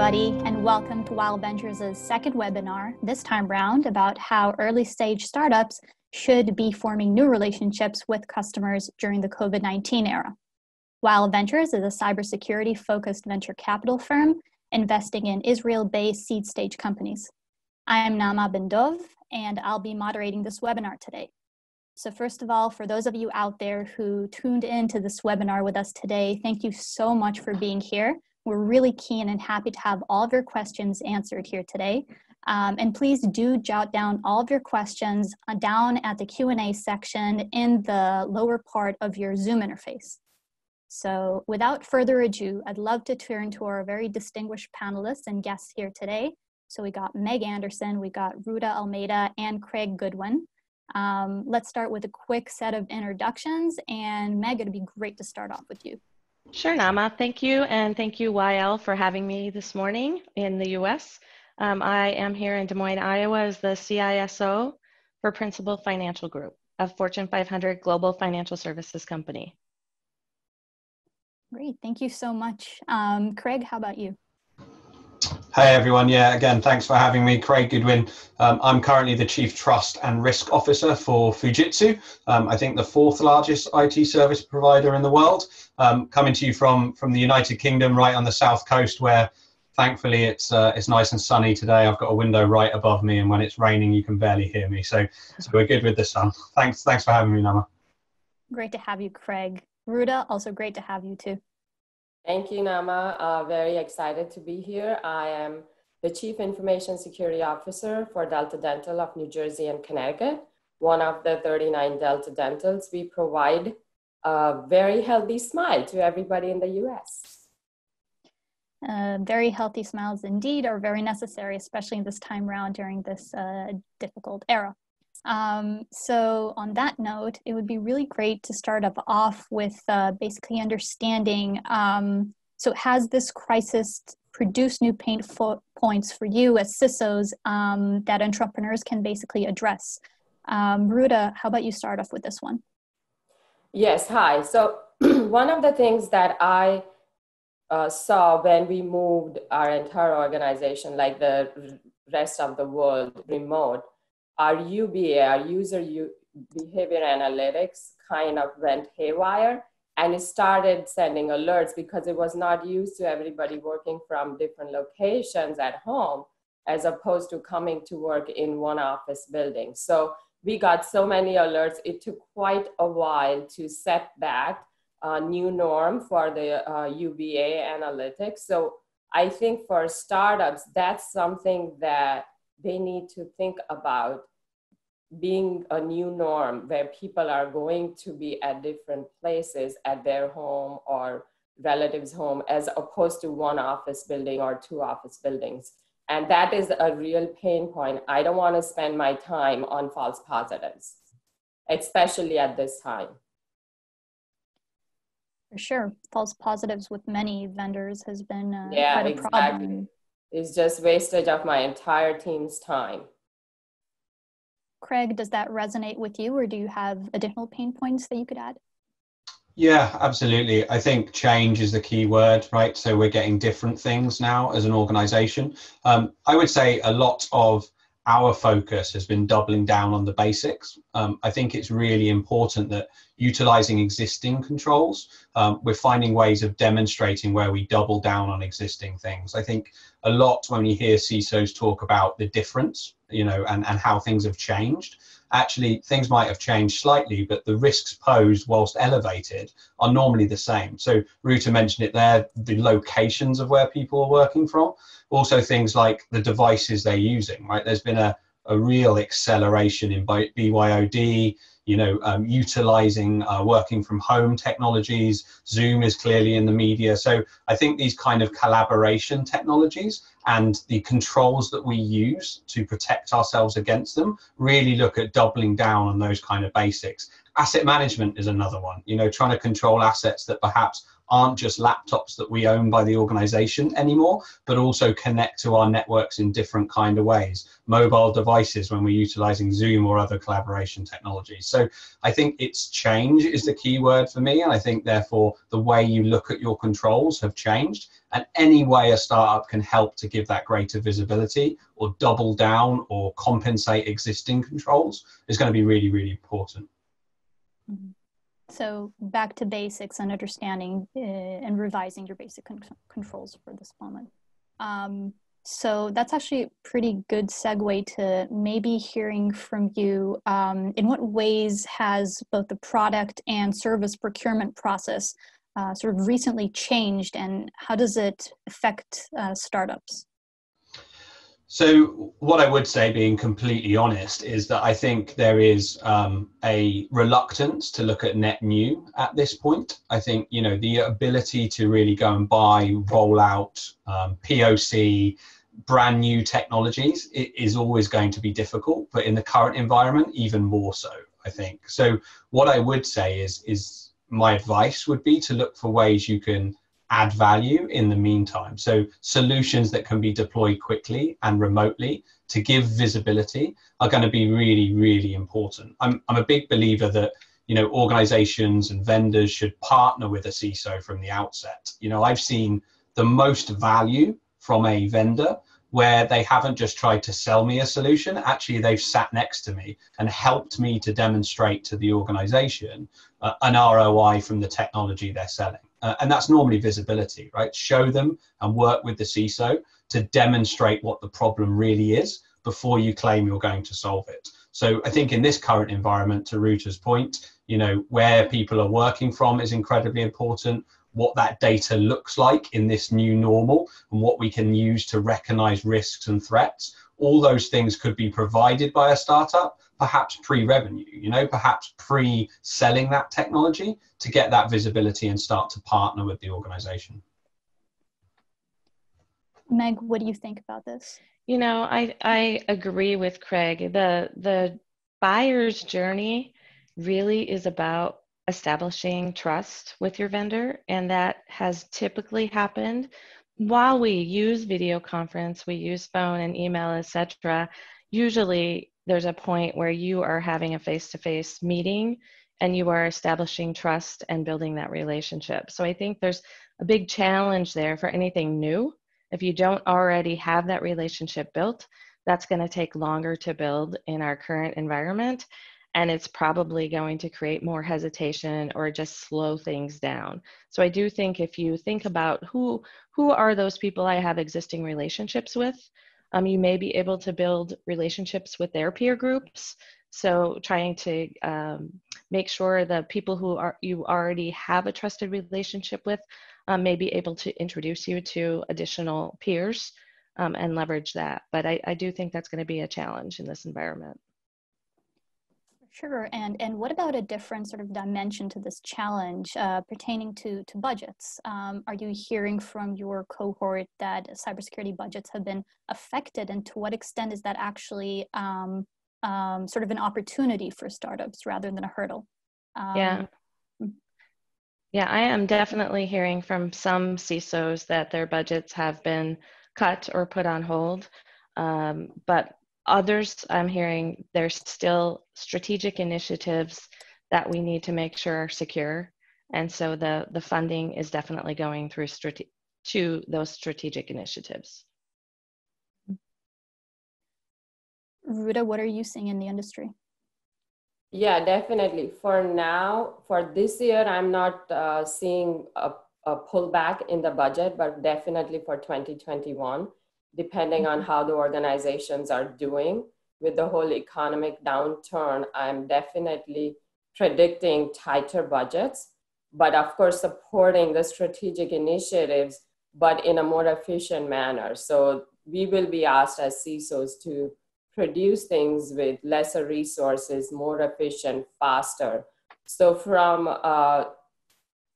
everybody, and welcome to Wild Ventures' second webinar, this time round about how early-stage startups should be forming new relationships with customers during the COVID-19 era. Wild Ventures is a cybersecurity-focused venture capital firm investing in Israel-based seed-stage companies. I am Naama Ben Dov, and I'll be moderating this webinar today. So first of all, for those of you out there who tuned into this webinar with us today, thank you so much for being here. We're really keen and happy to have all of your questions answered here today. And please do jot down all of your questions down at the Q&A section in the lower part of your Zoom interface. So without further ado, I'd love to turn to our very distinguished panelists and guests here today. So we got Meg Anderson, we got Roota, Almeida, and Craig Goodwin. Let's start with a quick set of introductions, and Meg, it'd be great to start off with you. Sure, Naama. Thank you, and thank you, YL, for having me this morning in the U.S. I am here in Des Moines, Iowa, as the CISO for Principal Financial Group, a Fortune 500 global financial services company. Great, thank you so much. Craig, how about you? Hey everyone, yeah, again, thanks for having me. Craig Goodwin. I'm currently the Chief Trust and Risk Officer for Fujitsu. I think the fourth largest IT service provider in the world. Coming to you from the United Kingdom, right on the south coast, where thankfully it's nice and sunny today. I've got a window right above me, and when it's raining, you can barely hear me. So we're good with the sun. Thanks for having me, Naama. Great to have you, Craig. Roota, also great to have you too. Thank you, Naama. Very excited to be here. I am the Chief Information Security Officer for Delta Dental of New Jersey and Connecticut, one of the 39 Delta Dentals. We provide a very healthy smile to everybody in the US. Very healthy smiles indeed are very necessary, especially in this time round during this difficult era. So on that note, it would be really great to start off with basically understanding, so has this crisis produced new pain points for you as CISOs that entrepreneurs can basically address? Roota, how about you start off with this one? Yes, hi. So one of the things that I saw when we moved our entire organization, like the rest of the world, remote, our UBA, our user behavior analytics, kind of went haywire, and it started sending alerts because it was not used to everybody working from different locations at home, as opposed to coming to work in one office building. So we got so many alerts, it took quite a while to set that new norm for the UBA analytics. So I think for startups, that's something that they need to think about, being a new norm where people are going to be at different places at their home or relatives' home, as opposed to one office building or two office buildings. And that is a real pain point. I don't want to spend my time on false positives, especially at this time. For sure. False positives with many vendors has been yeah, quite a exactly. problem. It's just wastage of my entire team's time. Craig, does that resonate with you, or do you have additional pain points that you could add? Yeah, absolutely. I think change is the key word, right? So we're getting different things now as an organization. I would say a lot of our focus has been doubling down on the basics. I think it's really important that utilizing existing controls, we're finding ways of demonstrating where we double down on existing things. I think a lot when you hear CISOs talk about the difference, and how things have changed, actually things might have changed slightly, but the risks posed whilst elevated are normally the same. So Roota mentioned it there, the locations of where people are working from, also things like the devices they're using, right? There's been a real acceleration in BYOD, utilizing working from home technologies. Zoom is clearly in the media. So I think these kind of collaboration technologies and the controls that we use to protect ourselves against them really look at doubling down on those kind of basics. Asset management is another one, trying to control assets that perhaps aren't just laptops that we own by the organization anymore, but also connect to our networks in different kind of ways. Mobile devices when we're utilizing Zoom or other collaboration technologies. So I think it's change is the key word for me. And I think therefore the way you look at your controls have changed, and any way a startup can help to give that greater visibility or double down or compensate existing controls is going to be really, really important. So back to basics and understanding and revising your basic controls for this moment. So that's actually a pretty good segue to maybe hearing from you. In what ways has both the product and service procurement process sort of recently changed, and how does it affect startups? So what I would say, being completely honest, is that I think there is a reluctance to look at net new at this point. I think, you know, the ability to really go and buy, roll out, POC, brand new technologies, it is always going to be difficult, but in the current environment, even more so, I think. So what I would say is my advice would be to look for ways you can add value in the meantime. So solutions that can be deployed quickly and remotely to give visibility are going to be really, really important. I'm a big believer that, you know, organizations and vendors should partner with a CISO from the outset. You know, I've seen the most value from a vendor where they haven't just tried to sell me a solution. Actually, they've sat next to me and helped me to demonstrate to the organization an ROI from the technology they're selling. And that's normally visibility, right? Show them and work with the CISO to demonstrate what the problem really is before you claim you're going to solve it. So I think in this current environment, to Roota's point, you know, where people are working from is incredibly important. What that data looks like in this new normal and what we can use to recognize risks and threats. All those things could be provided by a startup, perhaps pre-revenue, you know, perhaps pre-selling that technology to get that visibility and start to partner with the organization. Meg, what do you think about this? You know, I agree with Craig. The buyer's journey really is about establishing trust with your vendor, and that has typically happened while we use video conference, we use phone and email, etc. Usually there's a point where you are having a face-to-face meeting and you are establishing trust and building that relationship. So I think there's a big challenge there for anything new. If you don't already have that relationship built, that's going to take longer to build in our current environment. And it's probably going to create more hesitation or just slow things down. So I do think if you think about who are those people I have existing relationships with, you may be able to build relationships with their peer groups. So trying to make sure the people who you already have a trusted relationship with may be able to introduce you to additional peers and leverage that. But I do think that's going to be a challenge in this environment. Sure, and what about a different sort of dimension to this challenge pertaining to budgets? Are you hearing from your cohort that cybersecurity budgets have been affected, and to what extent is that actually sort of an opportunity for startups rather than a hurdle? Yeah, I am definitely hearing from some CISOs that their budgets have been cut or put on hold, but others, I'm hearing there's still strategic initiatives that we need to make sure are secure. And so the funding is definitely going through to those strategic initiatives. Roota, what are you seeing in the industry? Yeah, definitely. For now, for this year, I'm not seeing a pullback in the budget, but definitely for 2021. Depending on how the organizations are doing with the whole economic downturn, I'm definitely predicting tighter budgets, but of course supporting the strategic initiatives, but in a more efficient manner. So we will be asked as CISOs to produce things with lesser resources, more efficient, faster. So from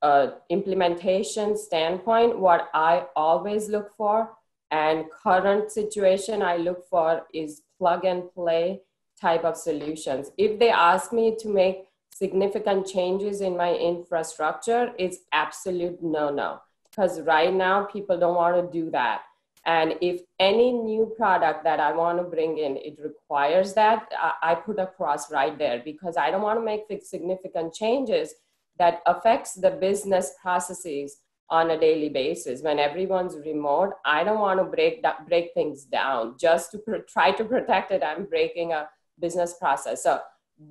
an implementation standpoint, what I always look for and current situation I look for is plug and play type of solutions. If they ask me to make significant changes in my infrastructure, it's absolute no-no. Because right now, people don't want to do that. And if any new product that I want to bring in, it requires that, I put a cross right there, because I don't want to make significant changes that affects the business processes on a daily basis. When everyone's remote, I don't want to break things down just to try to protect it. I'm breaking a business process. So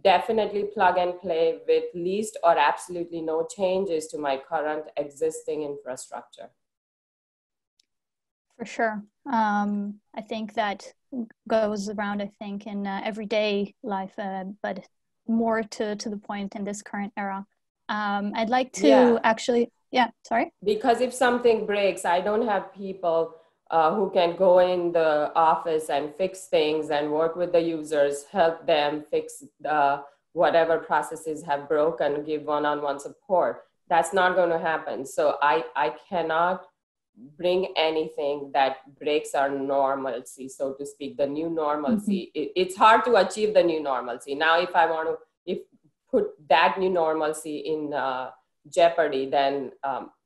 definitely plug and play with least or absolutely no changes to my current existing infrastructure. For sure. I think that goes around, I think, in everyday life, but more to the point in this current era. I'd like to sorry? Because if something breaks, I don't have people who can go in the office and fix things and work with the users, help them fix whatever processes have broken, give one-on-one support. That's not going to happen. So I cannot bring anything that breaks our normalcy, so to speak, the new normalcy. It's hard to achieve the new normalcy. Now, if I want to put that new normalcy in jeopardy, then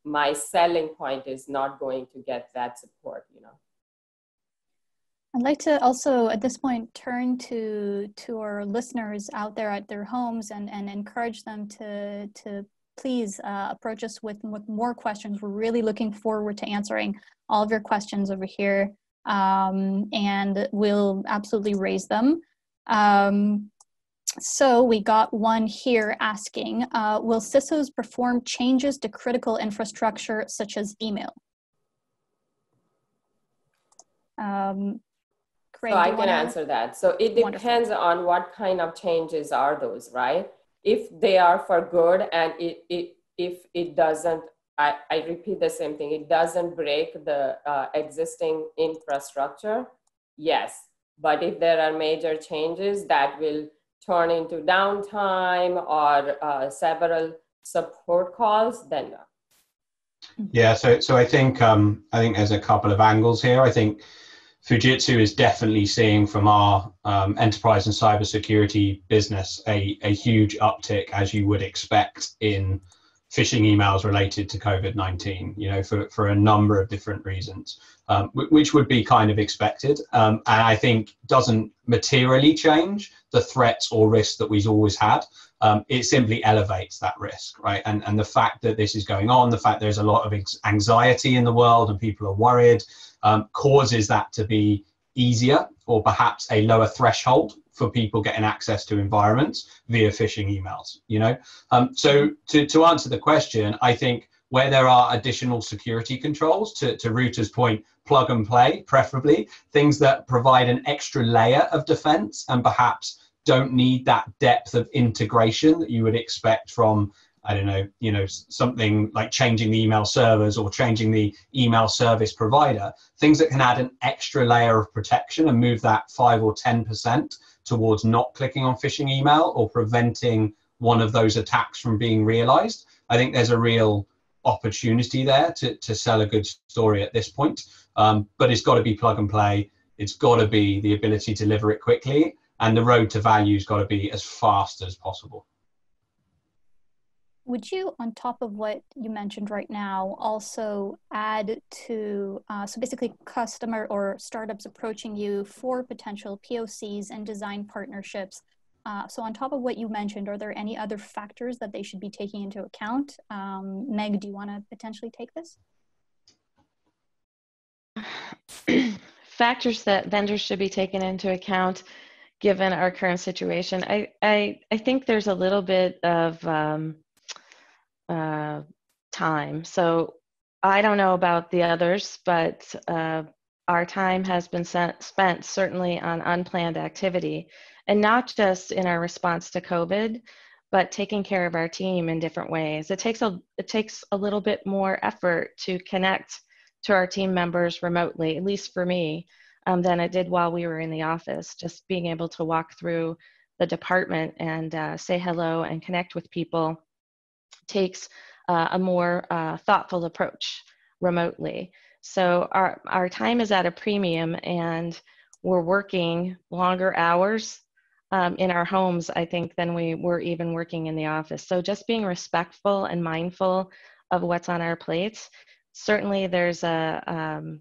my selling point is not going to get that support, you know. I'd like to also at this point turn to our listeners out there at their homes and encourage them to please approach us with more questions. We're really looking forward to answering all of your questions over here, and we'll absolutely raise them. So we got one here asking, will CISOs perform changes to critical infrastructure such as email? Craig, so I can answer that. So it depends on what kind of changes are those, right? If they are for good and if it doesn't, I repeat the same thing, it doesn't break the existing infrastructure, yes. But if there are major changes that will turn into downtime or several support calls, then no. Yeah, so I think there's a couple of angles here. I think Fujitsu is definitely seeing from our enterprise and cybersecurity business a huge uptick, as you would expect, in phishing emails related to COVID-19, you know, for a number of different reasons, which would be kind of expected. And I think doesn't materially change the threats or risks that we've always had. It simply elevates that risk, right? And the fact that this is going on, the fact there's a lot of anxiety in the world and people are worried, causes that to be easier, or perhaps a lower threshold for people getting access to environments via phishing emails, you know? So to answer the question, I think where there are additional security controls, to Roota's point, plug and play, preferably, things that provide an extra layer of defense and perhaps don't need that depth of integration that you would expect from, I don't know, you know, something like changing the email servers or changing the email service provider, things that can add an extra layer of protection and move that 5 or 10% towards not clicking on phishing email or preventing one of those attacks from being realized. I think there's a real opportunity there to sell a good story at this point, but it's got to be plug and play. It's got to be the ability to deliver it quickly, and the road to value's got to be as fast as possible. Would you, on top of what you mentioned right now, also add to, so basically customer or startups approaching you for potential POCs and design partnerships? So on top of what you mentioned, are there any other factors that they should be taking into account? Meg, do you want to potentially take this? Factors that vendors should be taking into account given our current situation. I think there's a little bit of time. So I don't know about the others, but our time has been spent certainly on unplanned activity, and not just in our response to COVID, but taking care of our team in different ways. It takes a little bit more effort to connect to our team members remotely, at least for me, than it did while we were in the office. Just being able to walk through the department and say hello and connect with people takes a more thoughtful approach remotely. So our time is at a premium, and we're working longer hours in our homes, I think, than we were even working in the office. So just being respectful and mindful of what's on our plates. Certainly there's a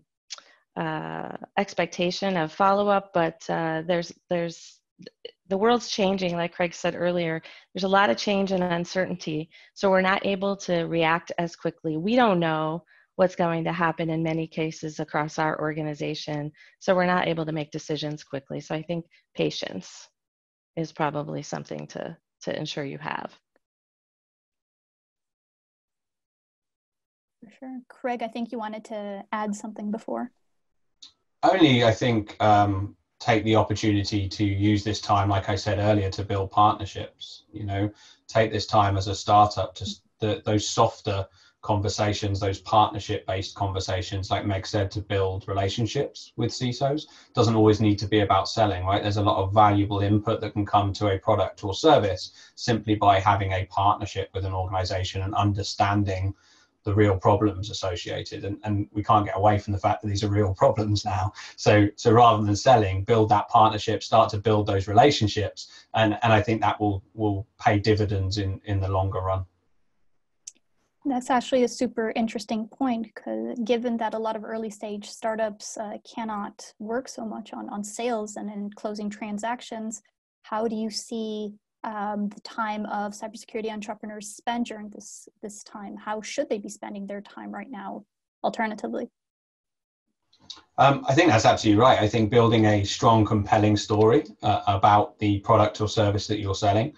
expectation of follow-up, but there's the world's changing, like Craig said earlier. There's a lot of change and uncertainty, so we're not able to react as quickly. We don't know what's going to happen in many cases across our organization, so we're not able to make decisions quickly. So I think patience is probably something to ensure you have. For sure. Craig, I think you wanted to add something before. Only, I think, take the opportunity to use this time, like I said earlier, to build partnerships. You know, take this time as a startup to those softer conversations, those partnership-based conversations, like Meg said, to build relationships with CISOs. Doesn't always need to be about selling, right? There's a lot of valuable input that can come to a product or service simply by having a partnership with an organization and understanding the real problems associated, and we can't get away from the fact that these are real problems now. So rather than selling, build that partnership, start to build those relationships, and I think that will pay dividends in the longer run. That's actually a super interesting point, because given that a lot of early stage startups cannot work so much on sales and in closing transactions, how do you see the time of cybersecurity entrepreneurs spend during this time? How should they be spending their time right now, alternatively? I think that's absolutely right. I think building a strong, compelling story about the product or service that you're selling.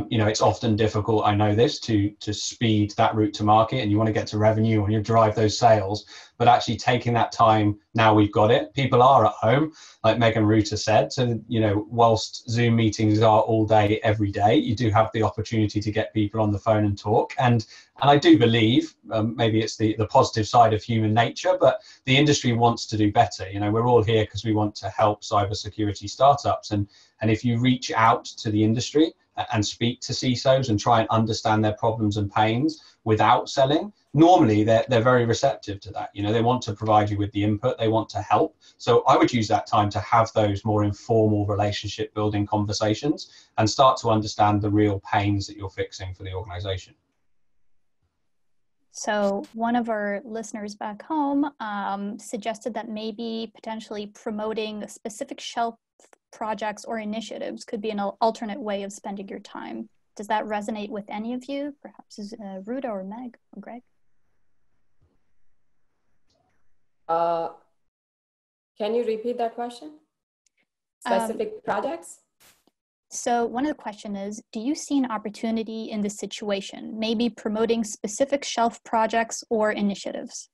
You know, it's often difficult, I know this, to speed that route to market, and you want to get to revenue and you drive those sales, but actually taking that time, now we've got it. People are at home, like Meg and Roota said. So, you know, whilst Zoom meetings are all day, every day, you do have the opportunity to get people on the phone and talk. And I do believe, maybe it's the positive side of human nature, but the industry wants to do better. You know, we're all here because we want to help cybersecurity startups. And if you reach out to the industry and speak to CISOs and try and understand their problems and pains without selling, normally they're very receptive to that. You know, they want to provide you with the input, they want to help. So I would use that time to have those more informal relationship building conversations and start to understand the real pains that you're fixing for the organization. So one of our listeners back home suggested that maybe potentially promoting specific shelf projects or initiatives could be an alternate way of spending your time. Does that resonate with any of you? Perhaps Roota or Meg or Greg? Can you repeat that question? Specific projects? So one of the questions is, do you see an opportunity in this situation, maybe promoting specific shelf projects or initiatives?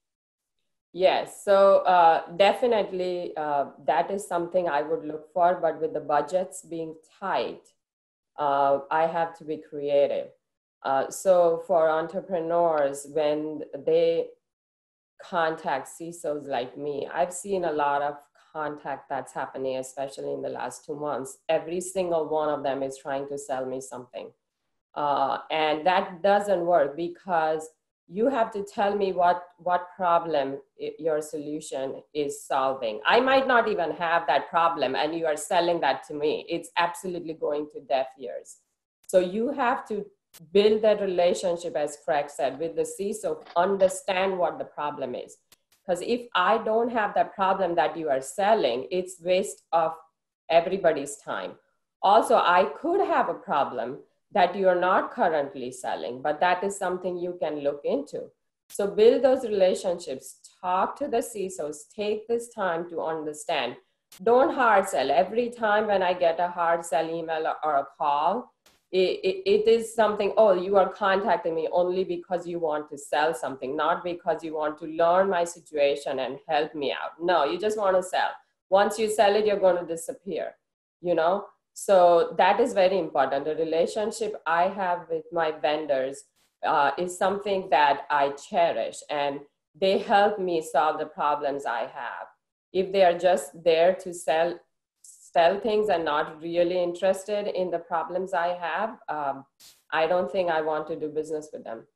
Yes, so definitely that is something I would look for, but with the budgets being tight, I have to be creative. So for entrepreneurs, when they contact CISOs like me, I've seen a lot of contact that's happening, especially in the last 2 months. Every single one of them is trying to sell me something. And that doesn't work, because you have to tell me what problem your solution is solving. I might not even have that problem, and you are selling that to me. It's absolutely going to deaf ears. So you have to build that relationship, as Craig said, with the CISO, understand what the problem is. Because if I don't have that problem that you are selling, it's waste of everybody's time. Also, I could have a problem that you are not currently selling, but that is something you can look into. So build those relationships, talk to the CISOs, take this time to understand. Don't hard sell. Every time when I get a hard sell email or a call, it is something, oh, you are contacting me only because you want to sell something, not because you want to learn my situation and help me out. No, you just want to sell. Once you sell it, you're going to disappear, you know? So that is very important. The relationship I have with my vendors is something that I cherish, and they help me solve the problems I have. If they are just there to sell things and not really interested in the problems I have, I don't think I want to do business with them.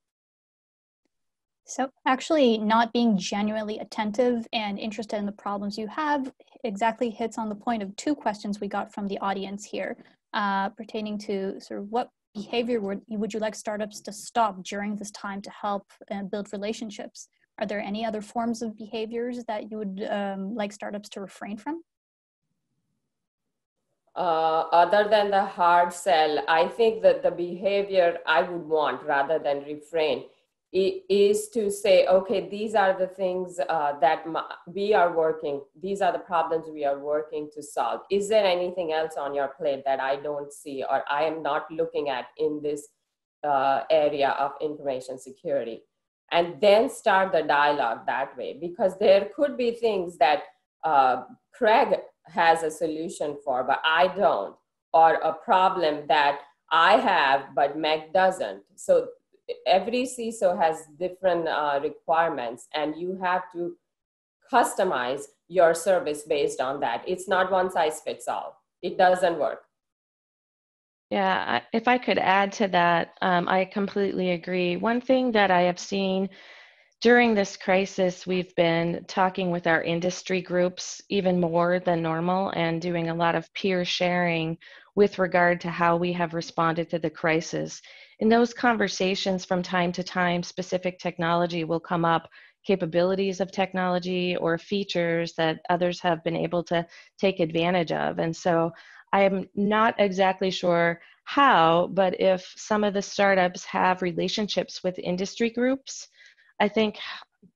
So actually not being genuinely attentive and interested in the problems you have exactly hits on the point of two questions we got from the audience here. pertaining to sort of what behavior would you like startups to stop during this time to help build relationships? Are there any other forms of behaviors that you would like startups to refrain from? Other than the hard sell, I think that the behavior I would want rather than refrain is to say, okay, these are the things that we are working, these are the problems we are working to solve. Is there anything else on your plate that I don't see or I am not looking at in this area of information security? And then start the dialogue that way, because there could be things that Craig has a solution for, but I don't, or a problem that I have, but Meg doesn't. So every CISO has different requirements, and you have to customize your service based on that. It's not one size fits all. It doesn't work. Yeah, if I could add to that, I completely agree. One thing that I have seen during this crisis, we've been talking with our industry groups even more than normal and doing a lot of peer sharing with regard to how we have responded to the crisis. In those conversations, from time to time, specific technology will come up, capabilities of technology or features that others have been able to take advantage of. And so I am not exactly sure how, but if some of the startups have relationships with industry groups, I think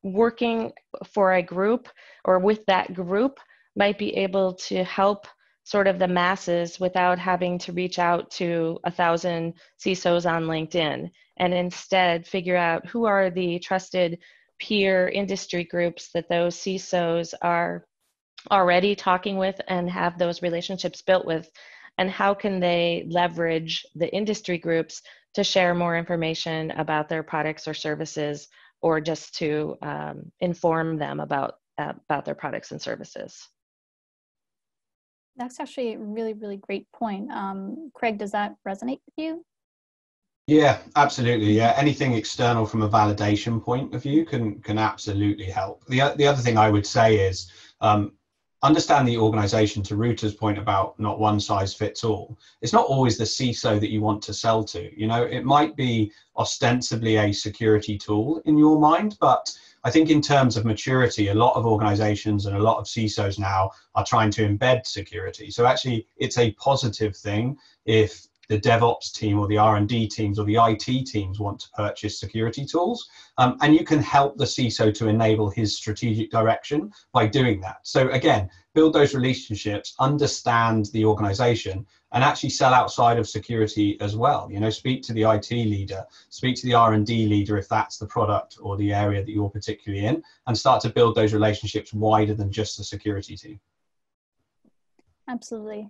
working for a group or with that group might be able to help sort of the masses without having to reach out to 1,000 CISOs on LinkedIn, and instead figure out who are the trusted peer industry groups that those CISOs are already talking with and have those relationships built with, and how can they leverage the industry groups to share more information about their products or services, or just to inform them about their products and services. That's actually a really, really great point. Craig, does that resonate with you? Yeah, absolutely. Yeah, anything external from a validation point of view can absolutely help. The other thing I would say is understand the organization. To Roota's point about not one size fits all, it's not always the CISO that you want to sell to. You know, it might be ostensibly a security tool in your mind, but I think in terms of maturity, a lot of organizations and a lot of CISOs now are trying to embed security. So actually, it's a positive thing if the DevOps team or the R&D teams or the IT teams want to purchase security tools. And you can help the CISO to enable his strategic direction by doing that. So again, build those relationships, understand the organization, and actually sell outside of security as well. You know, speak to the IT leader, speak to the R&D leader if that's the product or the area that you're particularly in, and start to build those relationships wider than just the security team. Absolutely.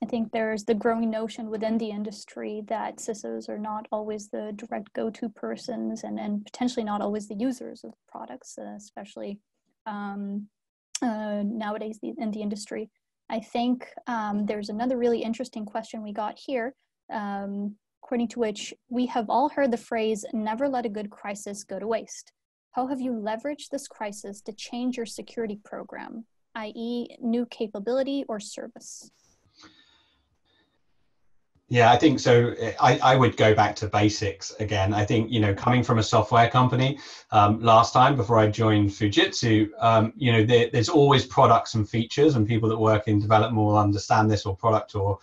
I think there's the growing notion within the industry that CISOs are not always the direct go-to persons and potentially not always the users of products, especially nowadays in the industry. I think there's another really interesting question we got here, according to which we have all heard the phrase, never let a good crisis go to waste. How have you leveraged this crisis to change your security program, i.e. new capability or service? Yeah, I think so. I would go back to basics again. I think, you know, coming from a software company last time before I joined Fujitsu, you know, there's always products and features, and people that work in development will understand this, or product or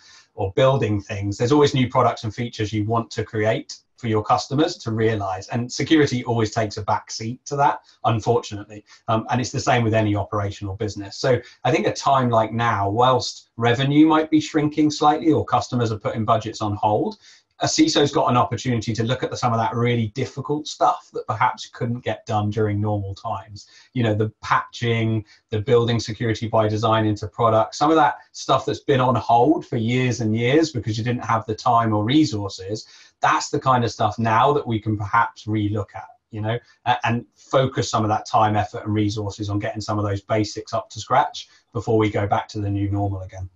building things. There's always new products and features you want to create for your customers to realize, and security always takes a back seat to that, unfortunately, and it's the same with any operational business. So I think a time like now, whilst revenue might be shrinking slightly or customers are putting budgets on hold, a CISO's got an opportunity to look at some of that really difficult stuff that perhaps couldn't get done during normal times. You know, the patching, the building security by design into products, some of that stuff that's been on hold for years and years because you didn't have the time or resources. That's the kind of stuff now that we can perhaps relook at, you know, and focus some of that time, effort, and resources on getting some of those basics up to scratch before we go back to the new normal again.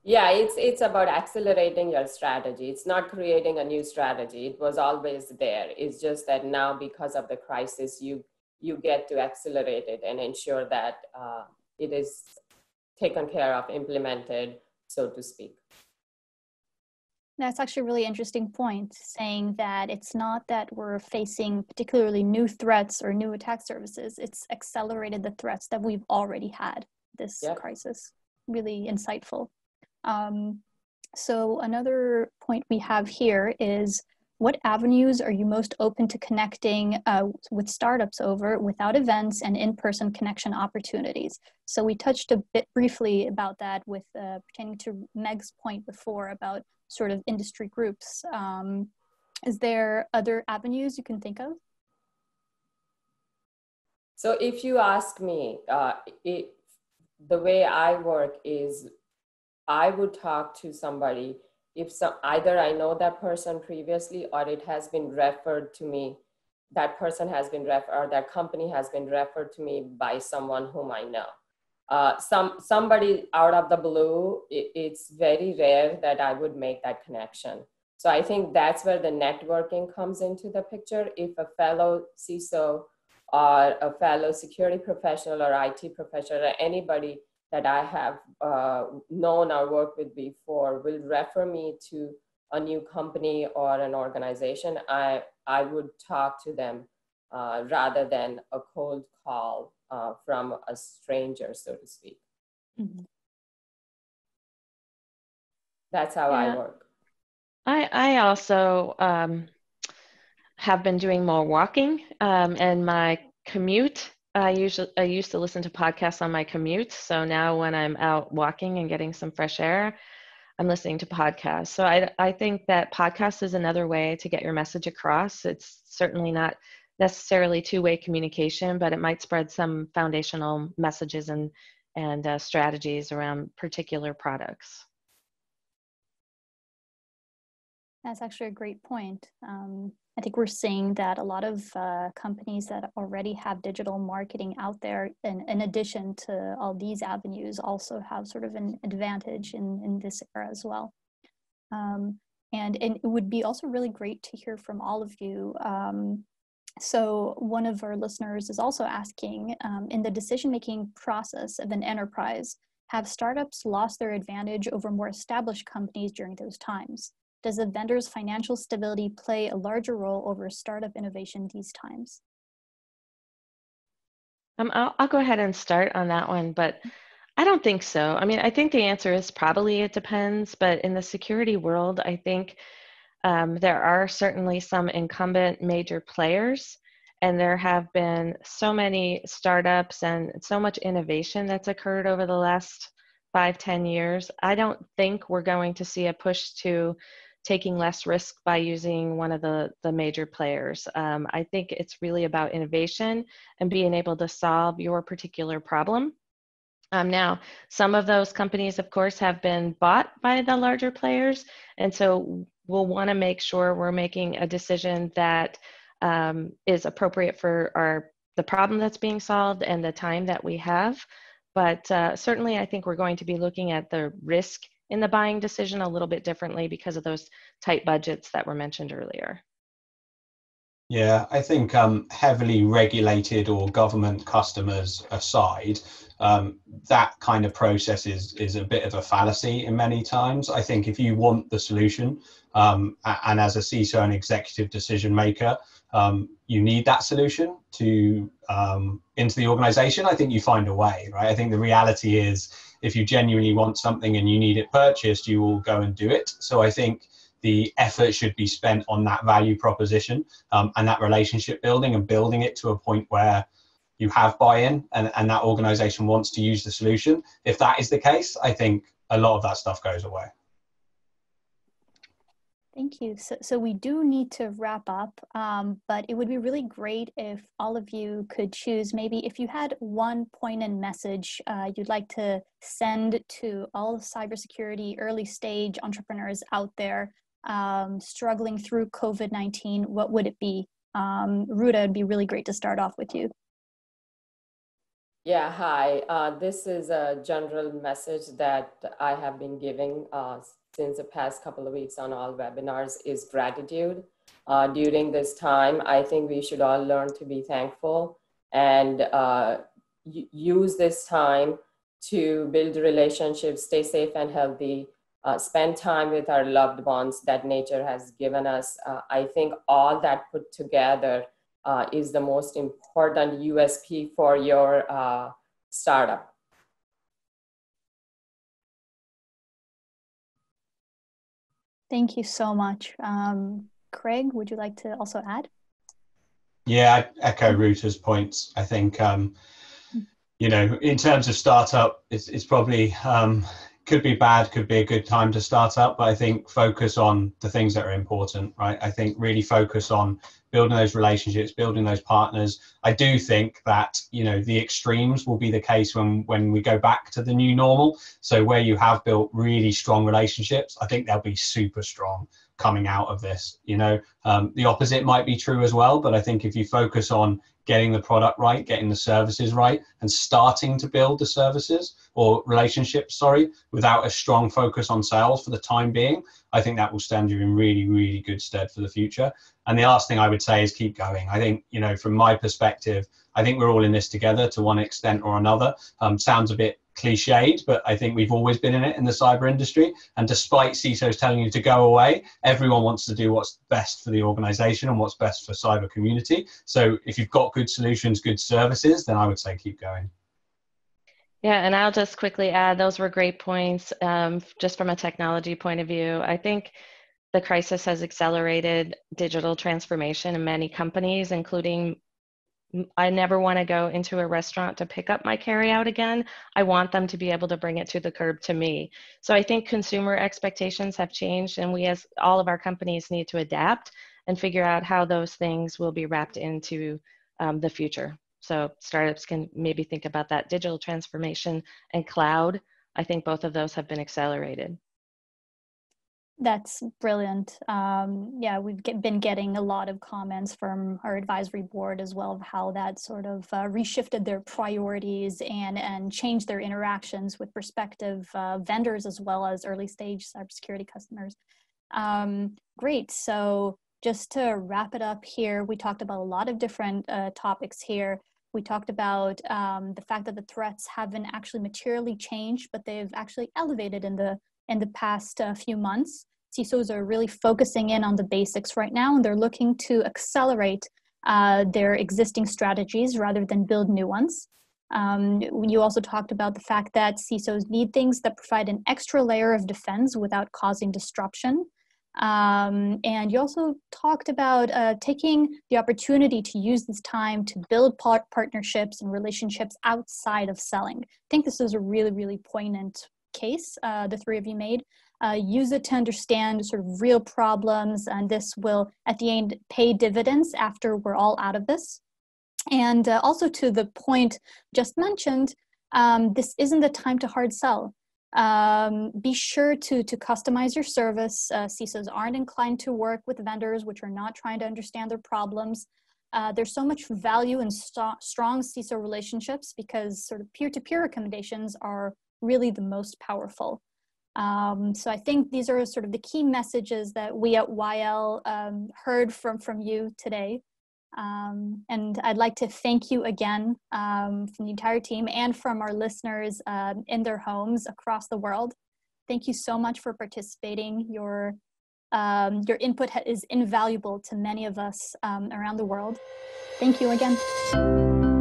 Yeah, it's about accelerating your strategy. It's not creating a new strategy. It was always there. It's just that now, because of the crisis, you get to accelerate it and ensure that it is taken care of, implemented, so to speak. That's actually a really interesting point, saying that it's not that we're facing particularly new threats or new attack services, it's accelerated the threats that we've already had this crisis. Really insightful. So another point we have here is, what avenues are you most open to connecting with startups over without events and in-person connection opportunities? So we touched a bit briefly about that with pertaining to Meg's point before about sort of industry groups. Is there other avenues you can think of? So if you ask me, the way I work is I would talk to somebody if either I know that person previously or it has been referred to me, that person has been or that company has been referred to me by someone whom I know. Somebody out of the blue, it's very rare that I would make that connection. So I think that's where the networking comes into the picture. If a fellow CISO or a fellow security professional or IT professional or anybody that I have known or worked with before will refer me to a new company or an organization, I would talk to them rather than a cold call from a stranger, so to speak. Mm-hmm. That's how I work. I also have been doing more walking, and my commute, I used to listen to podcasts on my commute. So now when I'm out walking and getting some fresh air, I'm listening to podcasts. So I think that podcast is another way to get your message across. It's certainly not necessarily two-way communication, but it might spread some foundational messages and strategies around particular products. That's actually a great point. I think we're seeing that a lot of companies that already have digital marketing out there, in addition to all these avenues, also have sort of an advantage in this era as well. And it would be also really great to hear from all of you. So one of our listeners is also asking, in the decision-making process of an enterprise, have startups lost their advantage over more established companies during those times? Does a vendor's financial stability play a larger role over startup innovation these times? I'll go ahead and start on that one, but I don't think so. I mean, I think the answer is probably it depends, but in the security world, I think there are certainly some incumbent major players, and there have been so many startups and so much innovation that's occurred over the last 5-10 years. I don't think we're going to see a push to taking less risk by using one of the major players. I think it's really about innovation and being able to solve your particular problem. Now, some of those companies, of course, have been bought by the larger players, and so we'll want to make sure we're making a decision that is appropriate for the problem that's being solved and the time that we have. But certainly, I think we're going to be looking at the risk in the buying decision a little bit differently because of those tight budgets that were mentioned earlier. Yeah, I think heavily regulated or government customers aside, that kind of process is a bit of a fallacy in many times. I think if you want the solution, and as a CISO and executive decision maker, you need that solution to into the organization, I think you find a way, right? I think the reality is if you genuinely want something and you need it purchased, you will go and do it. So I think the effort should be spent on that value proposition and that relationship building and building it to a point where you have buy-in and that organization wants to use the solution. If that is the case, I think a lot of that stuff goes away. Thank you. So we do need to wrap up, but it would be really great if all of you could choose, maybe if you had one poignant message you'd like to send to all cybersecurity early stage entrepreneurs out there struggling through COVID-19, what would it be? Roota, it'd be really great to start off with you. Yeah, hi. This is a general message that I have been giving since the past couple of weeks on all webinars is gratitude. During this time, I think we should all learn to be thankful and use this time to build relationships, stay safe and healthy, spend time with our loved ones that nature has given us. I think all that put together is the most important USP for your startup. Thank you so much. Craig, would you like to also add? Yeah, I echo Roota's points. I think, you know, in terms of startup, it's probably, could be bad, could be a good time to start up, but I think focus on the things that are important, right? I think really focus on building those relationships, building those partners. I do think that, you know, the extremes will be the case when we go back to the new normal. So where you have built really strong relationships, I think they'll be super strong coming out of this. You know, the opposite might be true as well, but I think if you focus on getting the product right, getting the services right, and starting to build the services or relationships, sorry, without a strong focus on sales for the time being, I think that will stand you in really, really good stead for the future. And the last thing I would say is keep going. I think, you know, from my perspective, I think we're all in this together to one extent or another. Sounds a bit cliched, but I think we've always been in it in the cyber industry. And despite CISOs telling you to go away, everyone wants to do what's best for the organization and what's best for cyber community. So if you've got good solutions, good services, then I would say keep going. Yeah, and I'll just quickly add, those were great points. Just from a technology point of view, I think the crisis has accelerated digital transformation in many companies, including I never want to go into a restaurant to pick up my carryout again. I want them to be able to bring it to the curb to me. So I think consumer expectations have changed, and we as all of our companies need to adapt and figure out how those things will be wrapped into the future. So startups can maybe think about that digital transformation and cloud. I think both of those have been accelerated. That's brilliant. Yeah, we've been getting a lot of comments from our advisory board as well of how that sort of reshifted their priorities and changed their interactions with prospective vendors as well as early stage cybersecurity customers. Great. So just to wrap it up here, we talked about a lot of different topics here. We talked about the fact that the threats haven't actually materially changed, but they've actually elevated in the past few months. CISOs are really focusing in on the basics right now, and they're looking to accelerate their existing strategies rather than build new ones. You also talked about the fact that CISOs need things that provide an extra layer of defense without causing disruption. And you also talked about taking the opportunity to use this time to build partnerships and relationships outside of selling. I think this is a really, really poignant case the three of you made. Use it to understand sort of real problems, and this will at the end pay dividends after we're all out of this. And also to the point just mentioned, this isn't the time to hard sell. Be sure to customize your service. CISOs aren't inclined to work with vendors which are not trying to understand their problems. There's so much value in strong CISO relationships because sort of peer-to-peer recommendations are really the most powerful. So I think these are sort of the key messages that we at YL heard from you today. And I'd like to thank you again from the entire team and from our listeners in their homes across the world. Thank you so much for participating. Your input is invaluable to many of us around the world. Thank you again.